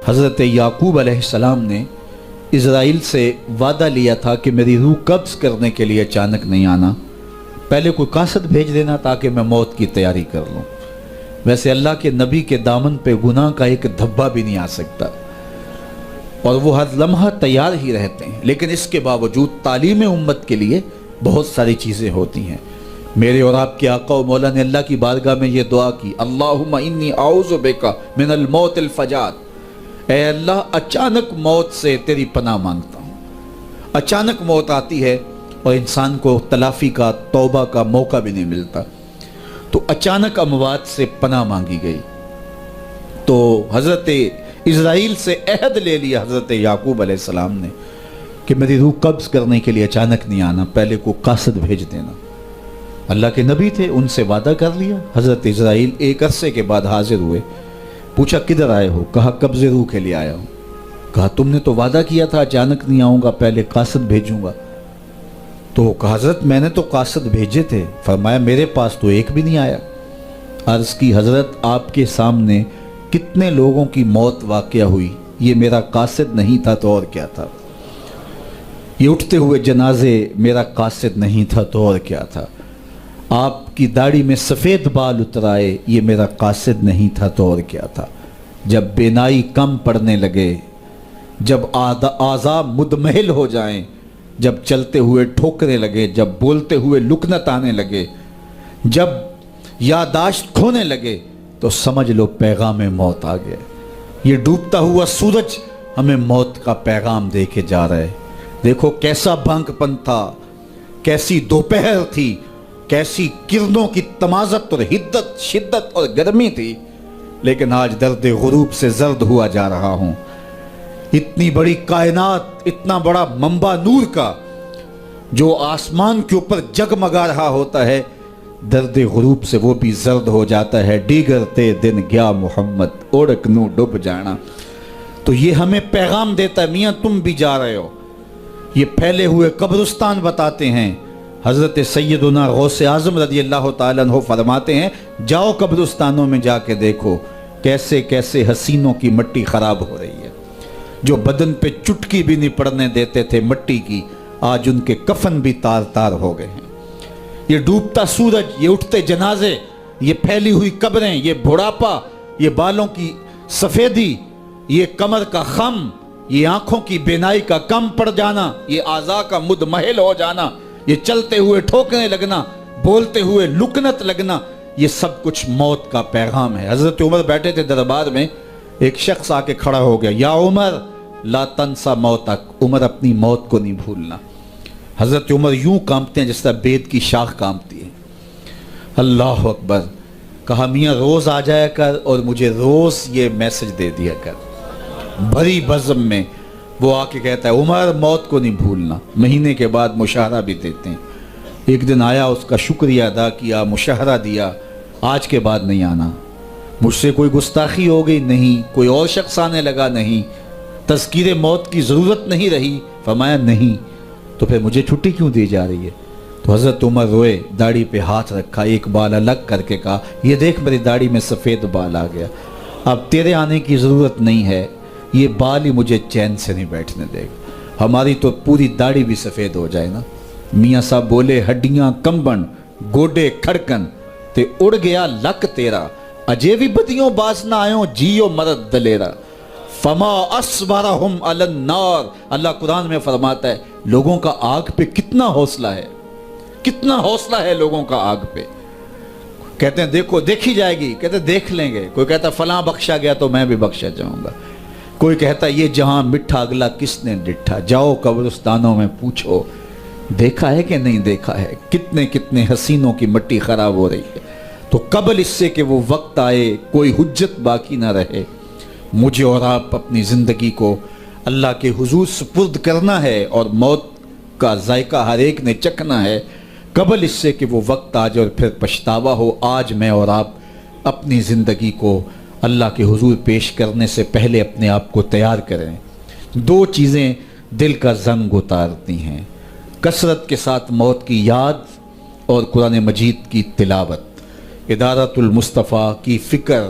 حضرت یعقوب علیہ السلام نے اسرائیل سے وعدہ لیا تھا کہ میری روح قبض کرنے کے لیے اچانک نہیں آنا، پہلے کوئی قاصد بھیج دینا تاکہ میں موت کی تیاری کر لوں۔ ویسے اللہ کے نبی کے دامن پہ گناہ کا ایک دھبا بھی نہیں آ سکتا، اور وہ ہر لمحہ تیار ہی رہتے ہیں، لیکن اس کے باوجود تعلیم امت کے لیے بہت ساری چیزیں ہوتی ہیں۔ میرے اور آپ کے آقا و مولا نے اللہ کی بارگاہ میں یہ دعا کی، اللہم انی اعوذ بک من الموت الفجاۃ، اے اللہ اچانک موت سے تیری پناہ مانگتا ہوں۔ اچانک موت آتی ہے اور انسان کو تلافی کا، توبہ کا موقع بھی نہیں ملتا، تو اچانک اموات سے پناہ مانگی گئی۔ تو حضرت اسرائیل سے عہد لے لیا حضرت یعقوب علیہ السلام نے کہ میری روح قبض کرنے کے لیے اچانک نہیں آنا، پہلے کو قاصد بھیج دینا۔ اللہ کے نبی تھے، ان سے وعدہ کر لیا۔ حضرت اسرائیل ایک عرصے کے بعد حاضر ہوئے، پوچھا کدھر آئے ہو؟ کہا قبض روح کے لیے آیا ہوں۔ کہا تم نے تو وعدہ کیا تھا اچانک نہیں آؤں گا، پہلے قاصد بھیجوں گا۔ تو کہا حضرت میں نے تو قاصد بھیجے تھے۔ فرمایا میرے پاس تو ایک بھی نہیں آیا۔ عرض کی حضرت آپ کے سامنے کتنے لوگوں کی موت واقع ہوئی، یہ میرا قاصد نہیں تھا تو اور کیا تھا؟ یہ اٹھتے ہوئے جنازے میرا قاصد نہیں تھا تو اور کیا تھا؟ آپ کی داڑھی میں سفید بال اترائے، یہ میرا قاصد نہیں تھا تو اور کیا تھا؟ جب بینائی کم پڑنے لگے، جب اعضاء مدمحل ہو جائیں، جب چلتے ہوئے ٹھوکنے لگے، جب بولتے ہوئے لکنت آنے لگے، جب یادداشت کھونے لگے، تو سمجھ لو پیغام موت آ گیا۔ یہ ڈوبتا ہوا سورج ہمیں موت کا پیغام دے کے جا رہا ہے۔ دیکھو کیسا بھنک پن تھا، کیسی دوپہر تھی، کیسی کرنوں کی تمازت اور حدت، شدت اور گرمی تھی، لیکن آج درد غروب سے زرد ہوا جا رہا ہوں۔ اتنی بڑی کائنات، اتنا بڑا منبع نور کا جو آسمان کے اوپر جگمگا رہا ہوتا ہے، درد غروب سے وہ بھی زرد ہو جاتا ہے۔ دیگر تے دن گیا محمد، اوڑک نو ڈوب جانا۔ تو یہ ہمیں پیغام دیتا ہے میاں تم بھی جا رہے ہو۔ یہ پھیلے ہوئے قبرستان بتاتے ہیں۔ حضرت سیدنا غوث اعظم رضی اللہ تعالیٰ عنہ فرماتے ہیں جاؤ قبرستانوں میں جا کے دیکھو کیسے کیسے حسینوں کی مٹی خراب ہو رہی ہے۔ جو بدن پہ چٹکی بھی نہیں پڑنے دیتے تھے مٹی کی، آج ان کے کفن بھی تار تار ہو گئے ہیں۔ یہ ڈوبتا سورج، یہ اٹھتے جنازے، یہ پھیلی ہوئی قبریں، یہ بڑھاپا، یہ بالوں کی سفیدی، یہ کمر کا خم، یہ آنکھوں کی بینائی کا کم پڑ جانا، یہ اعضاء کا مدمحل ہو جانا، یہ چلتے ہوئے ٹھوکنے لگنا، بولتے ہوئے لکنت لگنا، یہ سب کچھ موت کا پیغام ہے۔ حضرت عمر بیٹھے تھے دربار میں، ایک شخص آ کے کھڑا ہو گیا، یا عمر لا تنسا موتک، عمر اپنی موت کو نہیں بھولنا۔ حضرت عمر یوں کانپتے ہیں جس طرح بید کی شاخ کانپتی ہے۔ اللہ اکبر۔ کہا میاں روز آ جایا کر اور مجھے روز یہ میسج دے دیا کر۔ بھری بزم میں وہ آ کے کہتا ہے عمر موت کو نہیں بھولنا۔ مہینے کے بعد مشاہرہ بھی دیتے ہیں۔ ایک دن آیا، اس کا شکریہ ادا کیا، مشاہرہ دیا، آج کے بعد نہیں آنا۔ مجھ سے کوئی گستاخی ہو گئی؟ نہیں۔ کوئی اور شخص آنے لگا؟ نہیں۔ تذکیر موت کی ضرورت نہیں رہی؟ فرمایا نہیں۔ تو پھر مجھے چھٹی کیوں دی جا رہی ہے؟ تو حضرت عمر روئے، داڑھی پہ ہاتھ رکھا، ایک بال الگ کر کے کہا یہ دیکھ میری داڑھی میں سفید بال آ گیا، اب تیرے آنے کی ضرورت نہیں ہے، یہ بال ہی مجھے چین سے نہیں بیٹھنے دے گا۔ ہماری تو پوری داڑھی بھی سفید ہو جائے نا۔ میاں صاحب بولے ہڈیاں کمبن، گوڈے کھڑکن تے اڑ گیا لک تیرا، اجے بھی بدیوں باز نہ آئیوں جیو مرد دلیرا، فما اصبرہم علی النار۔ اللہ قرآن میں فرماتا ہے لوگوں کا آگ پہ کتنا حوصلہ ہے، کتنا حوصلہ ہے لوگوں کا آگ پہ۔ کہتے ہیں دیکھو دیکھی جائے گی، کہتے ہیں دیکھ لیں گے۔ کوئی کہتا ہے فلاں بخشا گیا تو میں بھی بخشا جاؤں گا۔ کوئی کہتا ہے یہ جہاں مٹھا اگلا کس نے ڈٹھا، جاؤ قبرستانوں میں پوچھو دیکھا ہے کہ نہیں دیکھا ہے، کتنے کتنے حسینوں کی مٹی خراب ہو رہی ہے۔ تو قبل اس سے کہ وہ وقت آئے کوئی حجت باقی نہ رہے، مجھے اور آپ اپنی زندگی کو اللہ کے حضور سپرد کرنا ہے، اور موت کا ذائقہ ہر ایک نے چکھنا ہے قبل اس سے کہ وہ وقت آ جائے اور پھر پچھتاوا ہو۔ آج میں اور آپ اپنی زندگی کو اللہ کے حضور پیش کرنے سے پہلے اپنے آپ کو تیار کریں۔ دو چیزیں دل کا زنگ اتارتی ہیں، کثرت کے ساتھ موت کی یاد اور قرآن مجید کی تلاوت۔ ادارت المصطفیٰ کی فکر